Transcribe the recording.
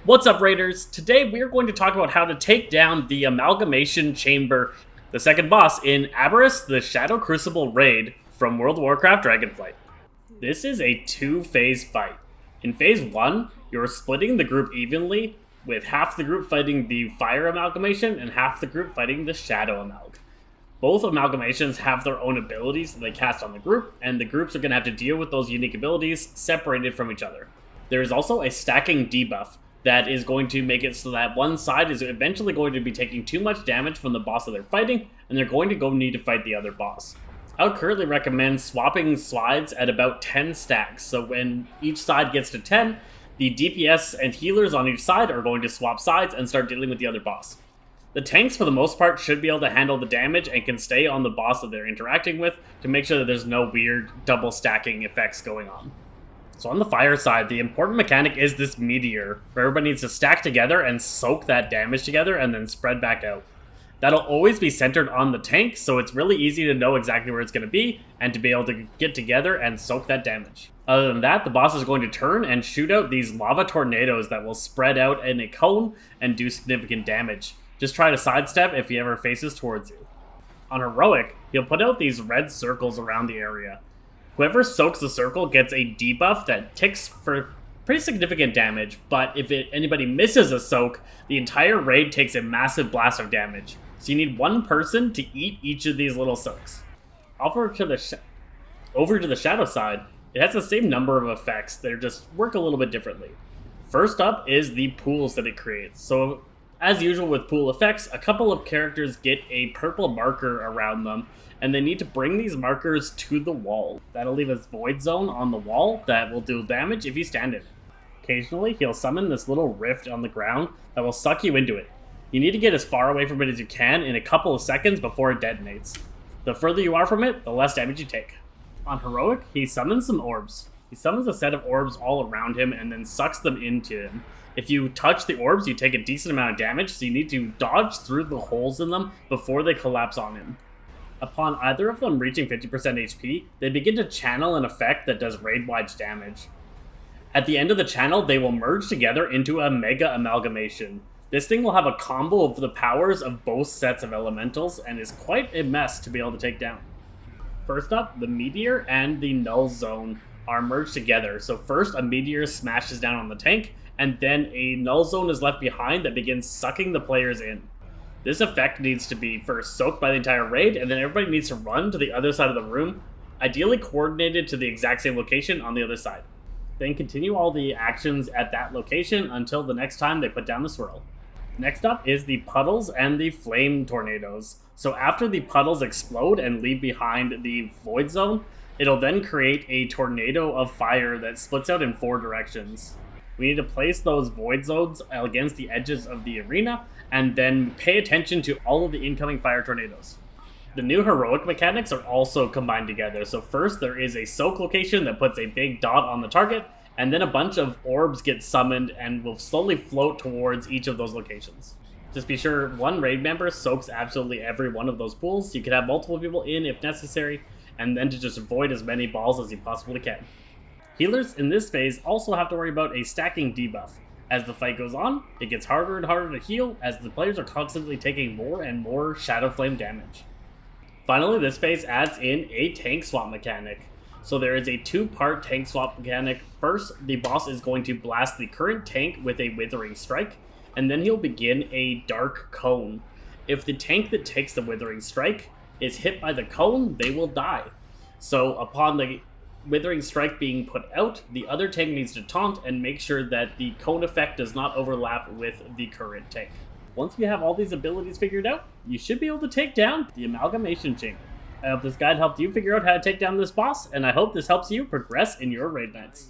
What's up, Raiders? Today we are going to talk about how to take down the Amalgamation Chamber, the second boss in Aberrus The Shadowed Crucible raid from World of Warcraft Dragonflight. This is a two-phase fight. In phase 1, you're splitting the group evenly, with half the group fighting the Fire Amalgamation and half the group fighting the Shadow Amalg. Both amalgamations have their own abilities that they cast on the group, and the groups are going to have to deal with those unique abilities separated from each other. There is also a stacking debuff that is going to make it so that one side is eventually going to be taking too much damage from the boss that they're fighting, and they're going to need to fight the other boss. I would currently recommend swapping slides at about 10 stacks, so when each side gets to 10, the DPS and healers on each side are going to swap sides and start dealing with the other boss. The tanks, for the most part, should be able to handle the damage and can stay on the boss that they're interacting with to make sure that there's no weird double stacking effects going on. So on the fire side, the important mechanic is this meteor, where everybody needs to stack together and soak that damage together and then spread back out. That'll always be centered on the tank, so it's really easy to know exactly where it's going to be and to be able to get together and soak that damage. Other than that, the boss is going to turn and shoot out these lava tornadoes that will spread out in a cone and do significant damage. Just try to sidestep if he ever faces towards you. On heroic, he'll put out these red circles around the area. Whoever soaks the circle gets a debuff that ticks for pretty significant damage, but if anybody misses a soak, the entire raid takes a massive blast of damage. So you need one person to eat each of these little soaks. Over to the shadow side, it has the same number of effects, they just work a little bit differently. First up is the pools that it creates. So as usual with pool effects, a couple of characters get a purple marker around them, and they need to bring these markers to the wall. That'll leave a void zone on the wall that will do damage if you stand in it. Occasionally, he'll summon this little rift on the ground that will suck you into it. You need to get as far away from it as you can in a couple of seconds before it detonates. The further you are from it, the less damage you take. On heroic, he summons some orbs. He summons a set of orbs all around him and then sucks them into him. If you touch the orbs, you take a decent amount of damage, so you need to dodge through the holes in them before they collapse on him. Upon either of them reaching 50% HP, they begin to channel an effect that does raid-wide damage. At the end of the channel, they will merge together into a mega amalgamation. This thing will have a combo of the powers of both sets of elementals and is quite a mess to be able to take down. First up, the meteor and the null zone are merged together. So first, a meteor smashes down on the tank, and then a null zone is left behind that begins sucking the players in. This effect needs to be first soaked by the entire raid, and then everybody needs to run to the other side of the room, ideally coordinated to the exact same location on the other side. Then continue all the actions at that location until the next time they put down the swirl. Next up is the puddles and the flame tornadoes. So after the puddles explode and leave behind the void zone, it'll then create a tornado of fire that splits out in 4 directions. We need to place those void zones against the edges of the arena, and then pay attention to all of the incoming fire tornadoes. The new heroic mechanics are also combined together. So first, there is a soak location that puts a big dot on the target, and then a bunch of orbs get summoned and will slowly float towards each of those locations. Just be sure one raid member soaks absolutely every one of those pools. You can have multiple people in if necessary, and then to just avoid as many balls as you possibly can. Healers in this phase also have to worry about a stacking debuff. As the fight goes on, it gets harder and harder to heal as the players are constantly taking more and more Shadow Flame damage. Finally, this phase adds in a tank swap mechanic. So there is a 2-part tank swap mechanic. First, the boss is going to blast the current tank with a Withering Strike, and then he'll begin a Dark Cone. If the tank that takes the Withering Strike is hit by the cone, they will die. So upon the Withering Strike being put out, the other tank needs to taunt and make sure that the cone effect does not overlap with the current tank. Once you have all these abilities figured out, you should be able to take down the Amalgamation Chamber. I hope this guide helped you figure out how to take down this boss, and I hope this helps you progress in your raid nights.